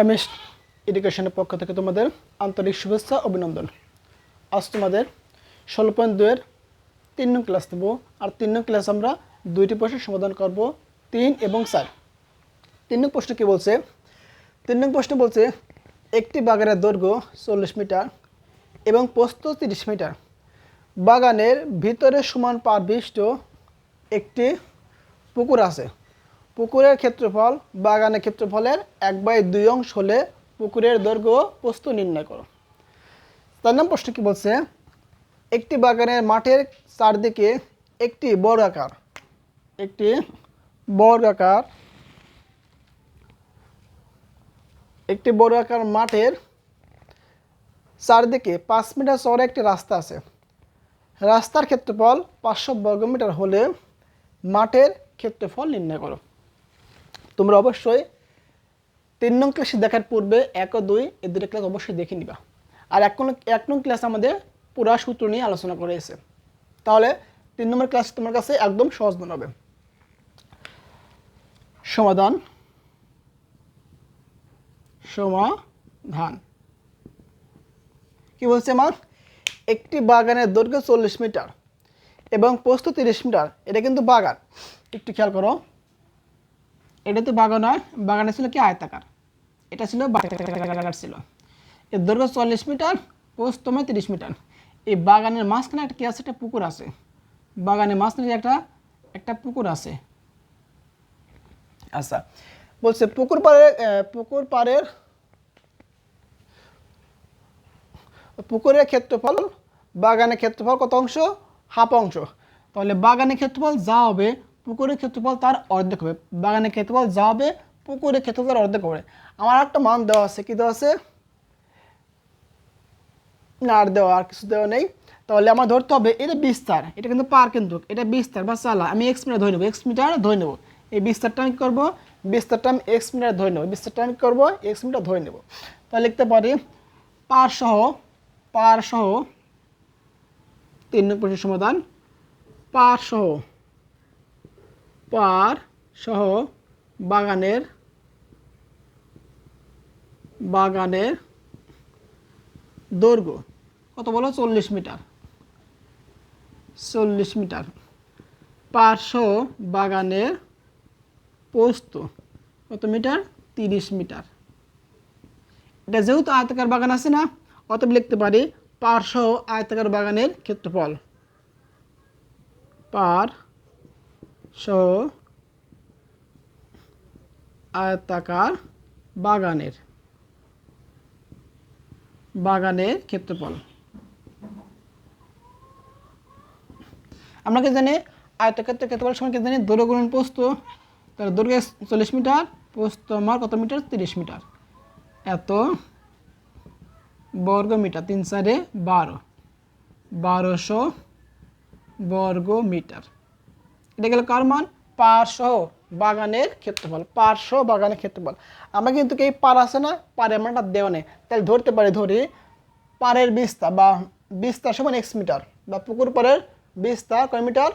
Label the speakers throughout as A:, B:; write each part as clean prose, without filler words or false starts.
A: MS এডুকেশনের পক্ষ থেকে তোমাদের আন্তরিক শুভেচ্ছা অভিনন্দন। আজ তোমাদের 16.2-এর 3 নং ক্লাস দেবো। আর 3 নং ক্লাস আমরা দুইটি প্রশ্নের সমাধান করব, 3 এবং 4। 3 নং প্রশ্ন কী বলছে? 3 নং প্রশ্ন বলছে একটি বাগানের দৈর্ঘ্য 40 মিটার এবং প্রস্থ 30 মিটার। বাগানের ভিতরে সমান পারবিষ্ট একটি পুকুর আছে। পুকুরের ক্ষেত্রফল বাগানের ক্ষেত্রফলের 1/2 অংশ হলে পুকুরের দৈর্ঘ্য প্রস্থ নির্ণয় করো। 4 নম্বর প্রশ্ন কী বলছে? একটি বাগানের মাঠের চারদিকে একটি বর্গাকার মাঠের চারদিকে 5 মিটার চওড়া একটি রাস্তা আছে। রাস্তার ক্ষেত্রফল 500 বর্গমিটার হলে মাঠের ক্ষেত্রফল নির্ণয় করো। তোমরা অবশ্যই 3 নং ক্লাস দেখার পূর্বে 1 ও 2 এই দুটো ক্লাস অবশ্যই দেখে নিবা। আর 1 নং ক্লাস আমাদের পুরা সূত্র নিয়ে আলোচনা করে এসে, তাহলে 3 নম্বর ক্লাস তোমার কাছে একদম সহজ মনে হবে। সমাধান কি বলছে আমার? একটি বাগানের দৈর্ঘ্য 40 মিটার এবং প্রস্থ 30 মিটার। এটা কিন্তু বাগান, একটু খেয়াল করো। এটা তো বাগান নয়, বাগানে ছিল কি আয়তাকার, এটা ছিল বাগান ছিল। এর দৈর্ঘ্য 40 মিটার, প্রস্থ 30 মিটার। এই বাগানের মাঝখানে একটা কি আছে? একটা পুকুর আছে। বাগানের মাঝখানে একটা পুকুর আছে। আচ্ছা, বলছে পুকুরের ক্ষেত্রফল বাগানের ক্ষেত্রফল কত অংশ? হাফ অংশ। তাহলে বাগানের ক্ষেত্রফল যা হবে পুকুরের ক্ষেত্রফল তার অর্ধেক হবে। বাগানের ক্ষেত্রফল যা হবে পুকুরের ক্ষেত্রফল তার অর্ধেক হবে। আমার একটা মান দেওয়া আছে, কি দেওয়া আছে? না, আর দেওয়া আর কিছু দেওয়া নেই। তাহলে আমার ধরতে হবে এটা বিস্তার, এটা কিন্তু পার, কিন্তু এটা বিস্তার বা চালা। আমি এক্স মিটার ধরে নেবো, এক্স মিটার ধরে নেবো। এই বিস্তারটা আমি কী করবো? বিস্তারটা আমি এক্স মিটার ধরে নেবো, বিস্তারটা আমি করবো এক্স মিটার ধরে নেবো। তাহলে লিখতে পারি পার সহ 3 নং প্রশ্নের সমাধান। পার সহ বাগানের দৈর্ঘ্য কত বলো? 40 মিটার। পার সহ বাগানের প্রস্থ কত মিটার? 30 মিটার। এটা যেহেতু আয়তাকার বাগান আছে না, অতএব লিখতে পারি পার সহ আয়তাকার বাগানের ক্ষেত্রফল। পার সহ আয়তাকার বাগানের ক্ষেত্রফল। আমরা কি জানি? আয়তক্ষেত্রের ক্ষেত্রফল সমান কি জানি? দৈর্ঘ্য গুণন প্রস্থ। তাহলে দৈর্ঘ্য 40 মিটার, প্রস্থ আমার কত মিটার? 30 মিটার। এত বর্গ মিটার, 3 4 12, 1200 বর্গ মিটার। এটা গেল কার মান? পার সহ বাগানের ক্ষেত্রফল। পার সহ বাগানের ক্ষেত্রফল। আমরা কিন্তু এই পার আছে না, পারের মানটা দেওয়া নেই। তাহলে ধরতে পারি, ধরি পারের বিস্তার সমান এক্স মিটার, বা পুকুর পাড়ের বিস্তার কয় মিটার?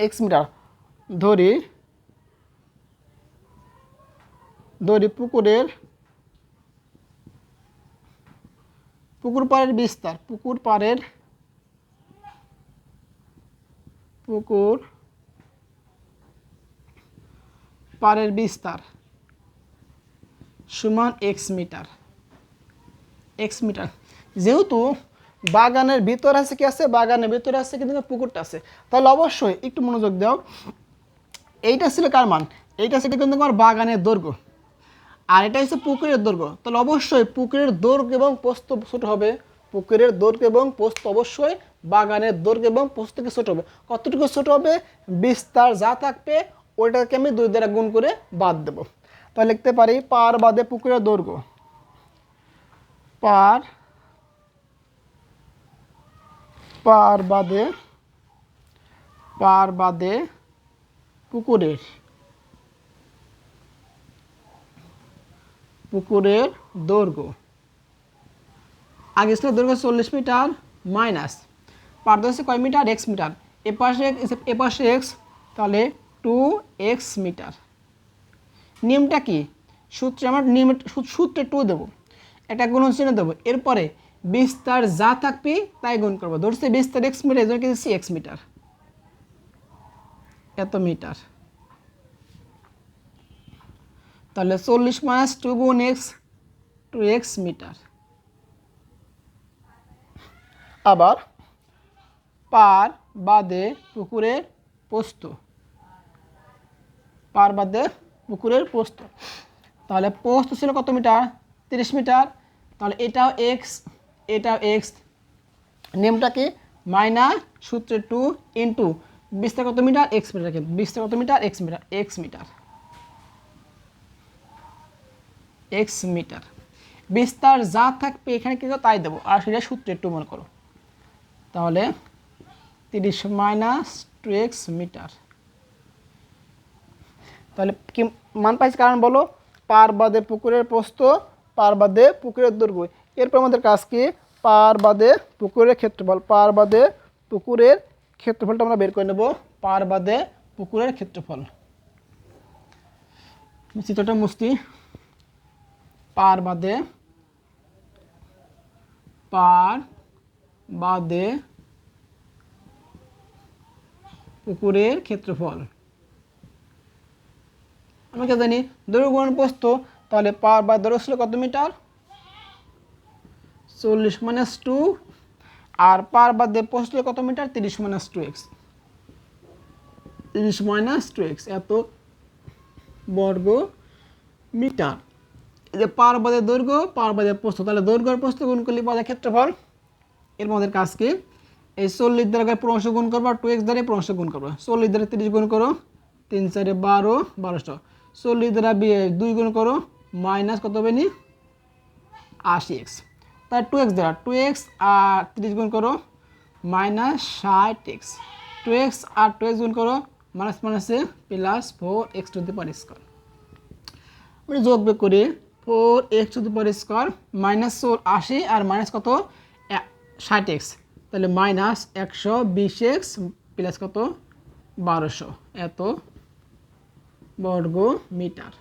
A: X metre. ধরি পুকুর পাড়ের বিস্তার, পুকুর পাড়ের বিস্তার সমান এক্স মিটার। যেহেতু বাগানের ভিতরে আছে কি আছে? বাগানের ভিতরে আছে কিন্তু পুকুরটা আছে। তাহলে অবশ্যই একটু মনোযোগ দাও। এইটা ছিল কার মান? এইটা ছিল কিন্তু আমার বাগানের দৈর্ঘ্য, আর এটা হচ্ছে পুকুরের দৈর্ঘ্য। তাহলে অবশ্যই পুকুরের দৈর্ঘ্য এবং প্রস্থ ছোট হবে। পুকুরের দৈর্ঘ্য এবং প্রস্থ অবশ্যই বাগানের দৈর্ঘ্য এবং প্রস্থ থেকে ছোট হবে। কতটুকু ছোট হবে? বিস্তার যা থাকবে ওইটাকে আমি 2 দ্বারা গুণ করে বাদ দেব। তাহলে লিখতে পারি পার বাদে পুকুরের দৈর্ঘ্য। পার বাদে পুকুরের দৈর্ঘ্য। আগে ছিল দৈর্ঘ্য 40 মিটার মাইনাস পার হচ্ছে কয় মিটার? X metre. এপাশে এক্স, তাহলে 2x মিটার। নিয়মটা কি? সূত্রে আমরা নিয়মিত সূত্রে 2 দেবো, এটা গুণন চিহ্ন দেবো, এরপরে বিস্তার যা থাকবে তাই গুণ করবো। ধরছে বিস্তার এক্স মিটার, এই জন্য কিন্তু এক্স মিটার, এত মিটার। তাহলে 40 মাইনাস 2 গুণ এক্স, 2x মিটার। আবার পার বাদে পুকুরের প্রস্থ, পার বাদে পুকুরের প্রস্থ, তাহলে প্রস্থ ছিল কত মিটার? 30 মিটার। তাহলে এটাও এক্স, এটাও এক্স, নেমটা কি মাইনাস সূত্রে 2 ইন্টু বিস্তার কত মিটার? এক্স মিটার, কিন্তু বিস্তার কত metre? X metre, X metre, X metre. বিস্তার যা থাকবে এখানে কিন্তু তাই দেবো, আর সেটা সূত্রে 2 মনে করো। তাহলে 30 মাইনাস 2x মিটার। তাহলে কি মান পাইছি? কারণ বলো পার বাদে পুকুরের প্রস্থ, পার বাদে পুকুরের দৈর্ঘ্য। এরপর আমাদের কাজ কি? পার বাদে পুকুরের ক্ষেত্রফল, পার বাদে পুকুরের ক্ষেত্রফলটা আমরা বের করে নেব। পার বাদে পুকুরের ক্ষেত্রফল, চিত্রটা মুছতি। পার বাদে, পার বাদে পুকুরের ক্ষেত্রফল আমরা কে জানি দৈর্ঘ্য গুণন প্রস্থ। তাহলে পার বা দৈর্ঘ্য ছিল কত মিটার? 40 মাইনাস 2, আর পার বাদে প্রস্থ ছিল কত metre? 30 minus 2x, 30 minus 2x, এত বর্গ মিটার। এই যে পার বাদে দৈর্ঘ্য, পার বাদে প্রস্থ, তাহলে দৈর্ঘ্য আর প্রস্থ গুণ করলে পাওয়া যায় ক্ষেত্রফল। এর মধ্যে কাজ কি? এই 40 দ্বারা পুরো অংশ গুণ করবো, আর 2x দ্বারা পুরো অংশ গুণ করবো। 40 দ্বারা 30 গুণ করো, 3 4 12, 1200। 40 দ্বারা 2 গুণ করো, মাইনাস কত হবে নি? 80x। তাই 2x দ্বারা 2x আর 30 গুণ করো, মাইনাস 60x। 2x আর 2x গুণ করো, মাইনাস মাইনাসে plus 4x to the power square. আমরা যোগ বিয়োগ করি, 4x to the power square minus 80 আর মাইনাস কত? 60x। তাহলে মাইনাস 120x প্লাস কত? 1200, এত বর্গ মিটার।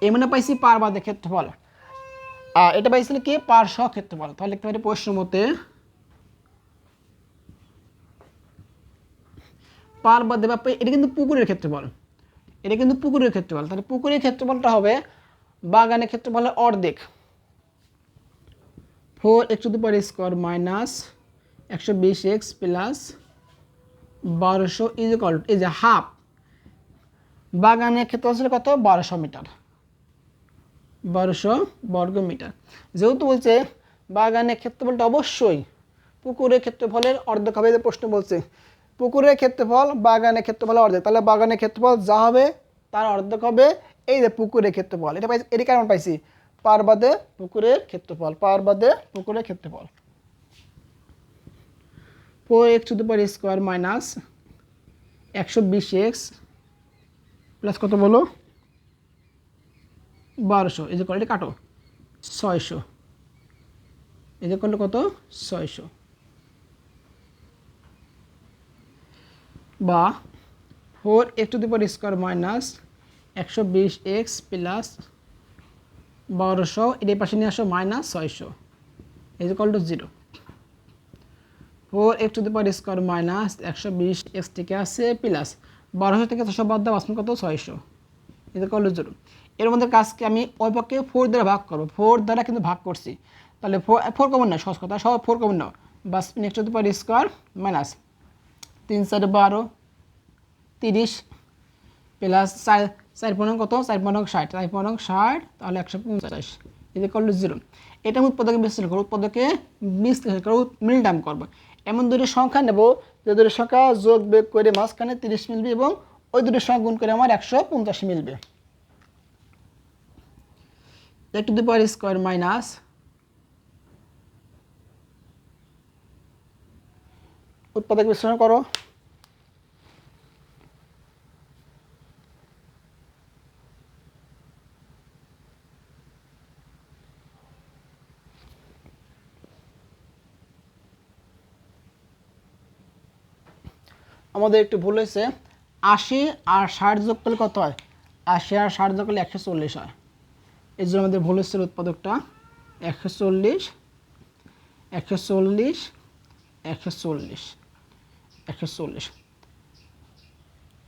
A: এ মানে পাইছি পার বাদে ক্ষেত্রফল, আর এটা পাইছিল কি? পার সহ ক্ষেত্রফল। তাহলে লিখতে পারি প্রশ্ন মতে পার বাদে বা এটা কিন্তু পুকুরের ক্ষেত্রফল, এটা কিন্তু পুকুরের ক্ষেত্রফল। তাহলে পুকুরের ক্ষেত্রফলটা হবে বাগানের ক্ষেত্রফলের অর্ধেক, 4x to the power square minus 120x plus 1200 is equal two, এই যে হাফ। বাগানের ক্ষেত্রফল ছিল কত? 1200 মিটার, 1200 বর্গ মিটার। যেহেতু বলছে বাগানের ক্ষেত্রফলটা অবশ্যই পুকুরের ক্ষেত্রফলের অর্ধেক হবে, যে প্রশ্ন বলছে পুকুরের ক্ষেত্রফল বাগানের ক্ষেত্রফলের অর্ধেক, তাহলে বাগানের ক্ষেত্রফল যা হবে তার অর্ধেক হবে এই যে পুকুরের ক্ষেত্রফল। এটা পাইছি, এটি কারণ পাইছি পার বাদে পুকুরের ক্ষেত্রফল, পার বাদে পুকুরের ক্ষেত্রফল। 4x to the power square minus 120x plus কত বলো? 1200, এই যে কোয়ালিটি কাটো, 600, এই যে করলে কত? 600, বা 4x to the power square minus 120x plus 1200, এর পাশে নিয়ে আসো মাইনাস 600, এই যে equal to 0। 4x to the power square minus 120x থেকে আসে প্লাস 1200 থেকে 600 বাদ দাও, আসলে কত? 600, এই যে কল টু 0। এর মধ্যে কাজকে আমি ওই পক্ষে 4 দ্বারা ভাগ করবো, 4 দ্বারা কিন্তু ভাগ করছি। তাহলে 4 কমন না, সহজ কথা, সব 4 common now, bus next two the power square minus 3 4 12, 30 plus 4 পূর্ণাঙ্ক কত? 4 পূর্ণাঙ্ক 60, 4 পূর্ণাঙ্ক 60, তাহলে 150, এই যে করলে 0। এটা উৎপাদকে বিশ্লেষণ করো, উৎপাদকে বিশ্লেষণ করো, মিল টার্ম করবো। এমন দুটি সংখ্যা নেব যে দুটি সংখ্যা যোগ বিয়োগ করে মাঝখানে 30 মিলবে, এবং ওই দুটি সংখ্যা গুণ করে আমার 150 মিলবে। x two the power square minus উৎপাদক বিশ্লেষণ করো, আমাদের একটু ভুল হয়েছে, 80 আর 60 যোগ করলে কত হয়? 80 আর 60 যোগ করলে 140 হয়। এই জন্য আমাদের ভুল হচ্ছে উৎপাদকটা 140 140 140 140।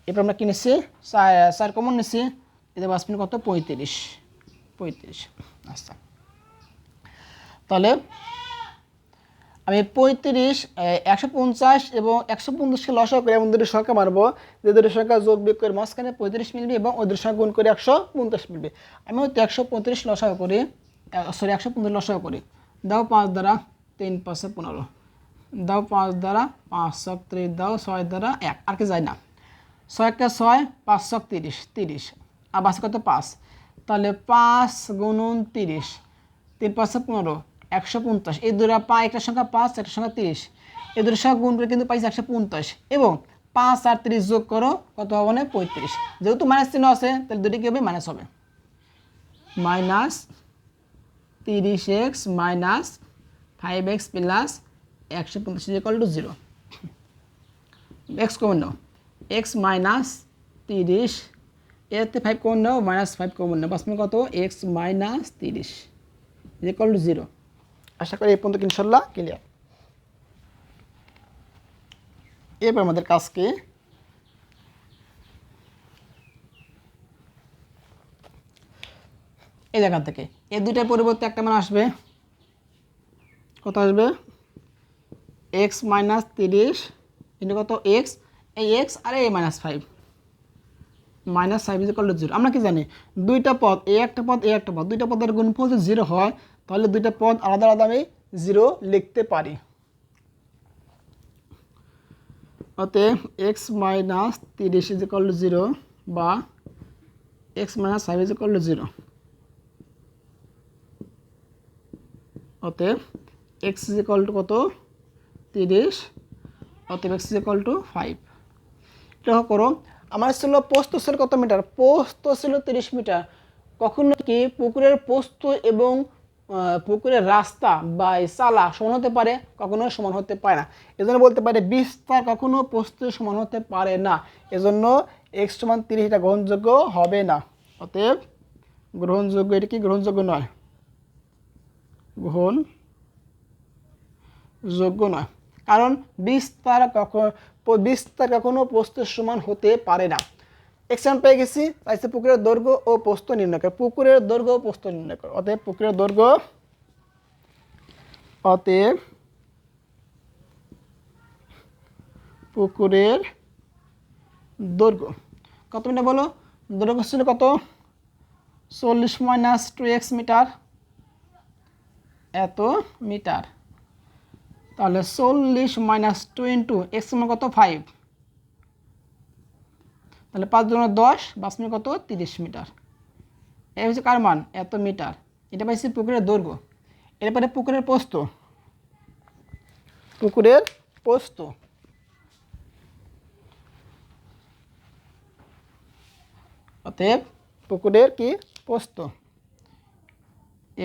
A: এরপর আমরা কি নিচ্ছি 4 কমন নিচ্ছি, এতে বাঁচবেন কত 35 35। আচ্ছা তাহলে আমি 35 150 এবং 150কে লসাগু করে এমন দুটি সংখ্যা মানবো যে দুটি সংখ্যা যোগ বিয়োগ করে মাঝখানে 35 মিলবে এবং ওই দুটি সংখ্যা গুণ করে 150 মিলবে। আমি হয়তো 135 লসাগু করি, সরি 150 লসাগু করি। দাও 5 দ্বারা 3 5 15, দাও 5 দ্বারা 5 ছক 30, দাও 6 দ্বারা 1, আর কি যায় না। 6 একটা 6, 5 ছক 30 30, আর বাসে কত 5, তাহলে 5 গুণন 30, 3 5 15, 150। এই দুটো একটা সংখ্যা 5, একটা সংখ্যা 30, এই দুটো সংখ্যা গুণ করে কিন্তু পাইছি 150 এবং 5 আর 30 যোগ করো কত হবে না 35। যেহেতু মাইনাস চিহ্ন আছে তাহলে দুটি কি হবে মাইনাস হবে, minus 30x minus 5x plus 150 equal to 0। x common now, x minus 30, এতে 5 কমন নাও, মাইনাস 5 কমন নাও, বাস কত x মাইনাস 30 ইকুয়াল টু 0। আশা করি এই পর্যন্ত ইনশাল্লাহ ক্লিয়ার। এরপর আমাদের কাজকে এই জায়গা থেকে এই দুইটার পরিবর্তে একটা মান আসবে, কত আসবে x মাইনাস 30 ইন্টু কত x, এই x আর এই minus 5 minus 5 is equal two 0। আমরা কি জানি দুইটা পদ এ একটা পদ এ একটা পদ, দুইটা পদের গুণফল যদি 0 হয় তাহলে দুইটা পদ আলাদা আলাদা আমি 0 লিখতে পারি। অতএব x minus 30 is equal two 0 বা x minus 5 is equal two 0। অতএব x ইজ ইকুয়াল টু কত 30, অতএব x ইজ ইকুয়াল টু 5। এটা করো, আমার ছিল প্রস্থ ছিল কত মিটার, প্রস্থ ছিল 30 মিটার। কখনো কি পুকুরের প্রস্থ এবং পুকুরের রাস্তা বা চালা সমান হতে পারে, কখনো সমান হতে পারে না। এজন্য বলতে পারে বিস্তার কখনো প্রস্থের সমান হতে পারে না, এজন্য x সমান 30 এটা গ্রহণযোগ্য হবে না। অতএব গ্রহণযোগ্য, এটা কি গ্রহণযোগ্য নয়, গ্রহণযোগ্য নয়, কারণ বিস্তার কখনো প্রস্থের সমান হতে পারে না। এক্সাম পেয়ে গেছি, তাইছে পুকুরের দৈর্ঘ্য ও প্রস্থ নির্ণয় করে, পুকুরের দৈর্ঘ্য ও প্রস্থ নির্ণয় করে। অতএব পুকুরের দৈর্ঘ্য, অতএব পুকুরের দৈর্ঘ্য কত মিটার বলো, দৈর্ঘ্য ছিল কত 40 মাইনাস 2x মিটার, এত মিটার। তাহলে 40 মাইনাস 2 ইন্টু x সমান কত 5, তাহলে 5 × 10 5 মিটার কত 30 মিটার। এই হচ্ছে কার মান, এত মিটার। এটা পাইছি পুকুরের দৈর্ঘ্য। এরপরে পুকুরের প্রস্থ, পুকুরের প্রস্থ অতএব পুকুরের কি প্রস্থ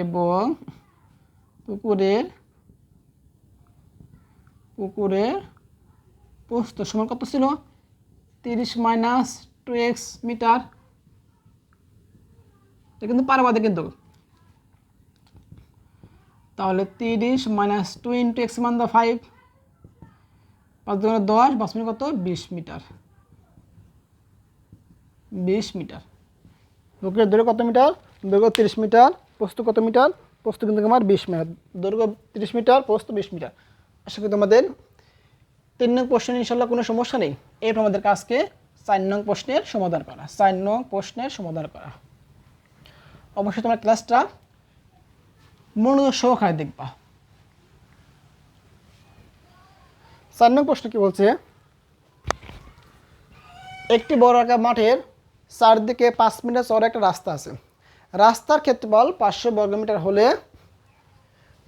A: এবং পুকুরের প্রস্থ সমান কত ছিল 30 মাইনাস 2x মিটার। এটা কিন্তু পারবাদে কিন্তু, তাহলে 30 মাইনাস 2 ইন্টু x মান দা 5, 5 × 10 5 মিটার কত 20 মিটার, 20 মিটার। পুকুরের দৈর্ঘ্য কত মিটার, দৈর্ঘ্য 30 মিটার, প্রস্থ কত মিটার, প্রস্থ কিন্তু আমার 20 মিটার, দৈর্ঘ্য 30 মিটার, প্রস্থ 20 মিটার। আশা করি তোমাদের 3 নং প্রশ্নের ইনশাল্লাহ কোনো সমস্যা নেই। এরপর আমাদের কাজকে 4 নং প্রশ্নের সমাধান করা, 4 নং প্রশ্নের সমাধান করা। অবশ্যই তোমরা ক্লাসটা মনোযোগ সহকারে দেখবা। 4 নং প্রশ্ন কি বলছে, একটি বড় আকার মাঠের চারদিকে 5 মিটার চওড়া একটা রাস্তা আছে। রাস্তার ক্ষেত্রফল 500 বর্গমিটার হলে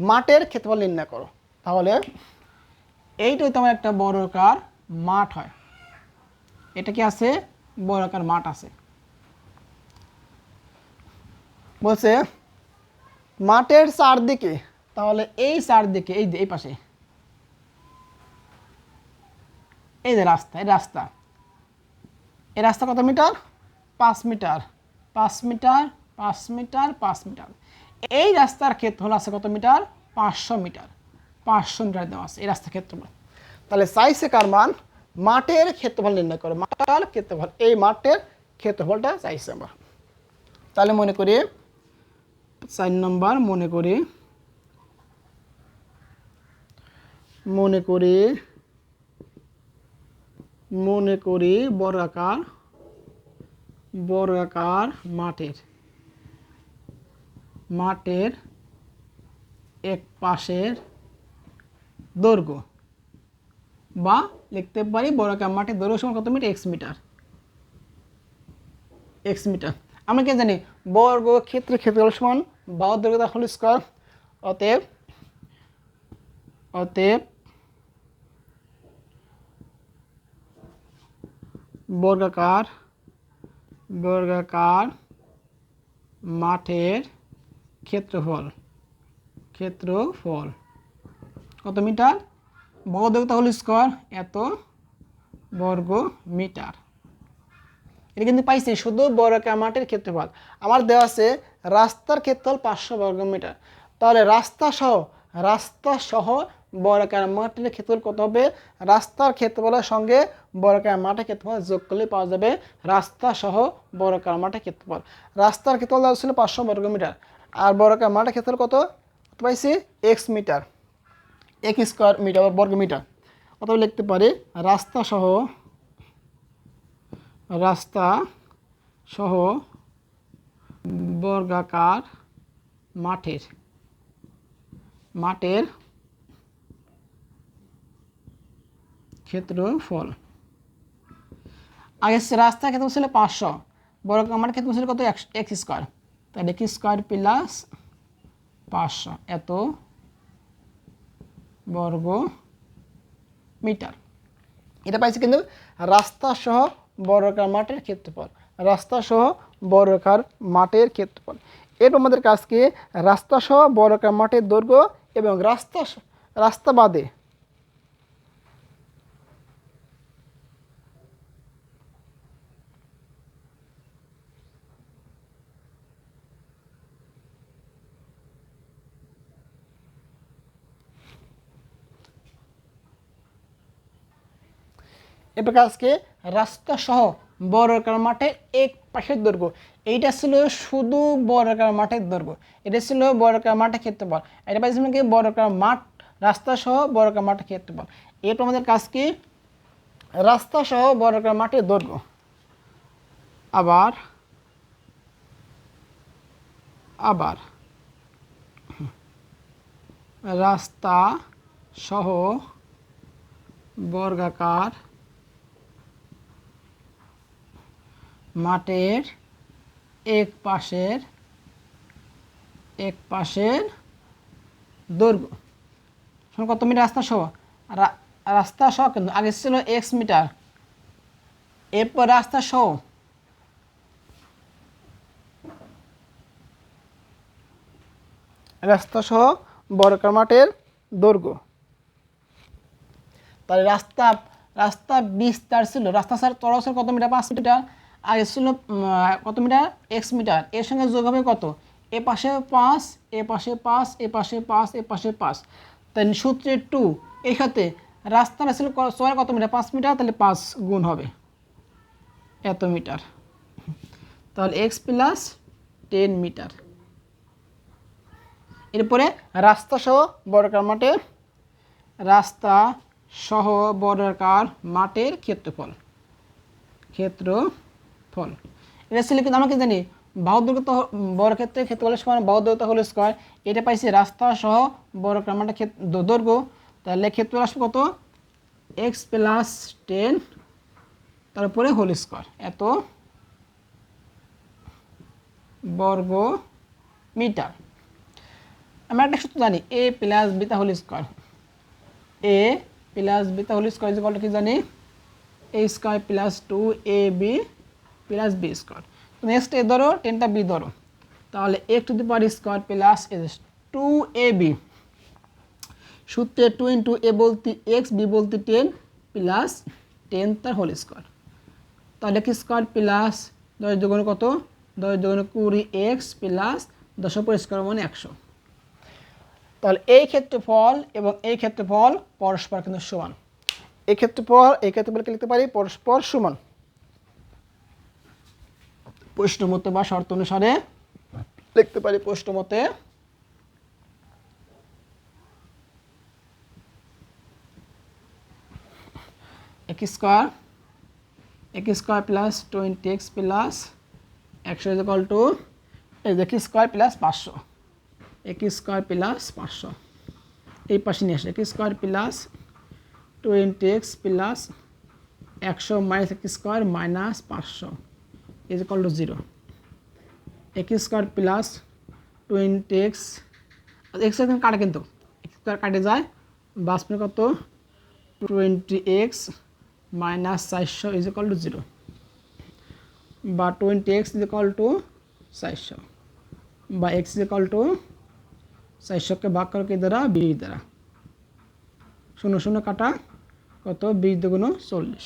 A: মাঠের ক্ষেত্রফল নির্ণয় করো। তাহলে এইটাই তোমার একটা বড় আকার মাঠ হয়, এটা কি আছে বড় আকার মাঠ আছে। বলছে মাঠের চারদিকে, তাহলে এই চারদিকে এই পাশে এই যে রাস্তা, এই রাস্তা কত metre 5 metre, 5 metre 5 metre 5 metre. এই রাস্তার ক্ষেত্রফল আছে কত মিটার? 500 মিটার। 500 মিটার দেওয়া আছে এই রাস্তার ক্ষেত্রফল। তাহলে চাইছে কার মান? মাঠের ক্ষেত্রফল নির্ণয় করো। মাঠের ক্ষেত্রফল, এই মাঠের ক্ষেত্রফলটা চাইছে আমরা। তাহলে মনে করি 4 নম্বর, মনে করি বর্গাকার মাঠের এক পাশের দৈর্ঘ্য, বা লিখতে পারি বর্গাকার মাঠের দৈর্ঘ্য সমান কত মিটার? x metre. আমরা কি জানি বর্গক্ষেত্রের ক্ষেত্রফল সমান বাহুর দৈর্ঘ্য হোল স্কয়ার। অতএব বর্গাকার মাঠের ক্ষেত্রফল কত মিটার? বাহুর দৈর্ঘ্য হোল স্কয়ার এত বর্গ মিটার। এটা কিন্তু পাইছি শুধু বর্গাকার মাঠের ক্ষেত্রফল। আমার দেওয়া আছে রাস্তার ক্ষেত্রফল 500 বর্গ মিটার। তাহলে রাস্তা সহ বর্গাকার মাঠের ক্ষেত্রফল কত হবে? রাস্তার ক্ষেত্রফলের সঙ্গে বর্গাকার মাঠের ক্ষেত্রফল যোগ করলে পাওয়া যাবে রাস্তা সহ বর্গাকার মাঠের ক্ষেত্রফল। রাস্তার ক্ষেত্রফল দেওয়া ছিল 500 বর্গ মিটার, আর বর্গাকার মাঠের ক্ষেত্রফল কত পাইছি? x metre, x square metre বর্গ মিটার। অথবা লিখতে পারি রাস্তা সহ বর্গাকার মাঠের ক্ষেত্রফল। আগে রাস্তার ক্ষেত্রফল ছিল 500, বর্গাকার মাঠের ক্ষেত্রফল ছিল কত? x square. তাহলে x স্কয়ার প্লাস 500 এত বর্গ মিটার। এটা পাইছি কিন্তু রাস্তা সহ বর্গাকার মাঠের ক্ষেত্রফল। এরপর আমাদের কাজ কি? রাস্তা সহ বর্গাকার মাঠের দৈর্ঘ্য এবং রাস্তা বাদে এবার আজকে রাস্তা সহ বর্গাকার মাঠের এক পাশের দৈর্ঘ্য। এইটা ছিল শুধু বর্গাকার মাঠের দৈর্ঘ্য, এটা ছিল বর্গাকার মাঠের ক্ষেত্রফল। এটা পাইছিলাম কি? বর্গাকার মাঠ, রাস্তা সহ বর্গাকার মাঠের ক্ষেত্রফল। এরপর আমাদের কাজ কি? রাস্তা সহ বর্গাকার মাঠের দৈর্ঘ্য। আবার রাস্তা সহ বর্গাকার মাঠের এক পাশের দৈর্ঘ্য কত মিটার? রাস্তা সহ কিন্তু আগে ছিল x মিটার, এরপর রাস্তা সহ বর্গাকার মাঠের দৈর্ঘ্য। তাহলে রাস্তা বিস্তার ছিল, রাস্তা চড়া ছিল কত মিটার? 5 মিটার। আর ছিল কত মিটার? x metre. এর সঙ্গে যোগ হবে কত? এ পাশে 5, এ পাশে 5, এ পাশে 5, এ পাশে 5। তাই সূত্রে 2। এই সাথে রাস্তাটা ছিল চড়া কত মিটার? 5 মিটার। তাহলে 5 গুণ হবে এত মিটার। তাহলে x প্লাস 10 মিটার। এরপরে রাস্তা সহ বর্গাকার মাঠের ক্ষেত্রফল। এটা ছিল কিন্তু আমরা কি জানি? বাহুর দৈর্ঘ্য বর্গক্ষেত্রের ক্ষেত্রফলের সমান বাহুর দৈর্ঘ্য হোল স্কয়ার। এটা পাইছি রাস্তা সহ বর্গাকার মাঠের দৈর্ঘ্য। তাহলে ক্ষেত্রফল আসবে কত? x প্লাস 10 তারপরে হোল স্কয়ার এত বর্গ মিটার। আমরা একটা সূত্র জানি, a plus beta whole square. a plus beta whole square is equal to কি জানি? a square plus 2ab plus b square. তুমি নেক্সট a ধরো, 10টা b ধরো। তাহলে a to the power square plus 2ab। সূত্রে 2 ইন্টু a বলতে x, b বলতে 10 প্লাস 10 তার হোল স্কয়ার। তাহলে কি স্কয়ার প্লাস 10 দুগুণ কত? 10 দুগুণে 20x প্লাস 10 উপর স্কোয়ার মানে 100। তাহলে এই ক্ষেত্রফল এবং এই ক্ষেত্রফল পরস্পর কিন্তু সমান। এই ক্ষেত্রফলকে লিখতে পারি পরস্পর সমান। প্রশ্নমতে বা শর্ত অনুসারে লিখতে পারি প্রশ্নমতে x square plus 20x plus 100 is equal two x square plus 500। x square plus 500 এই পাশে নিয়ে আসে x square plus 20x plus 100 minus x square minus 500 is equal two 0। x square plus 20x x এখানে কাটে কিন্তু x square কাটে যায় বাসপে কত 20x minus 400 is equal two 0 বা 20x ইজ ইকুয়াল টু 400 বা x ইজ ইকুয়াল টু 400 কে ভাগ করো কি দ্বারা 20 দ্বারা 0 0 কাটা কত 20 দুগুণ 40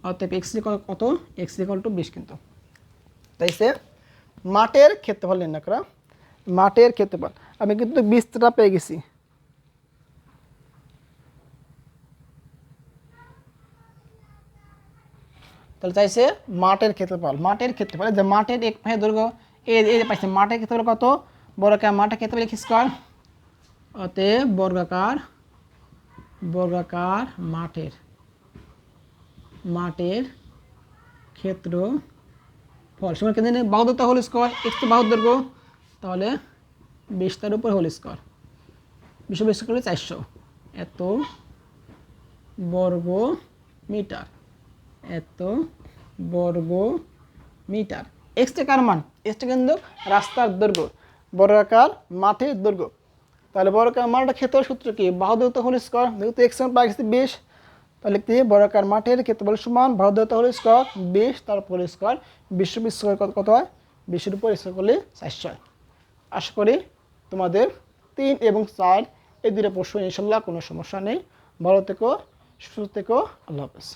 A: অতএব x ইজ ইকুয়াল কত x ইজ ইকুয়াল টু 20 কিন্তু। তাইছে মাঠের ক্ষেত্রফল নির্ণয় করা। মাঠের ক্ষেত্রফল আমি কিন্তু 20টা পেয়ে গেছি। তাহলে চাইছে মাঠের ক্ষেত্রফল। মাঠের ক্ষেত্রফল যে মাঠের এক পাশে দৈর্ঘ্য এই যে পাইছে মাঠের ক্ষেত্রফল কত বর্গাকার মাঠের ক্ষেত্রফল x স্কয়ার অতএব বর্গাকার মাঠের ক্ষেত্রফল সমান কেন বাহুদৈর্ঘ্য হোল স্কয়ার x তো বাহুর দৈর্ঘ্য তাহলে 20 তার উপর হোল স্কয়ার 20 করলে 400 এত বর্গ মিটার x টা কার মান x টা কিন্তু রাস্তার দৈর্ঘ্য বর্গাকার মাঠের দৈর্ঘ্য। তাহলে বর্গাকার মাঠের ক্ষেত্রফল সূত্র কি বাহুদৈর্ঘ্য হোল স্কয়ার যেহেতু x এর পাই 20 তাহলে লিখতে বর্গাকার মাঠের ক্ষেত্রফল সমান বাহুদৈর্ঘ্য হোল স্কয়ার 20 তার উপর স্কয়ার 20 স্কয়ার কত হয় 20 এর উপর স্কয়ার করলে 400 হয়। আশা করি তোমাদের 3 এবং 4 এই দুটো প্রশ্ন ইনশাআল্লাহ কোনো সমস্যা নেই। ভালো থেকো সুস্থ থেকো আল্লাহ হাফেজ।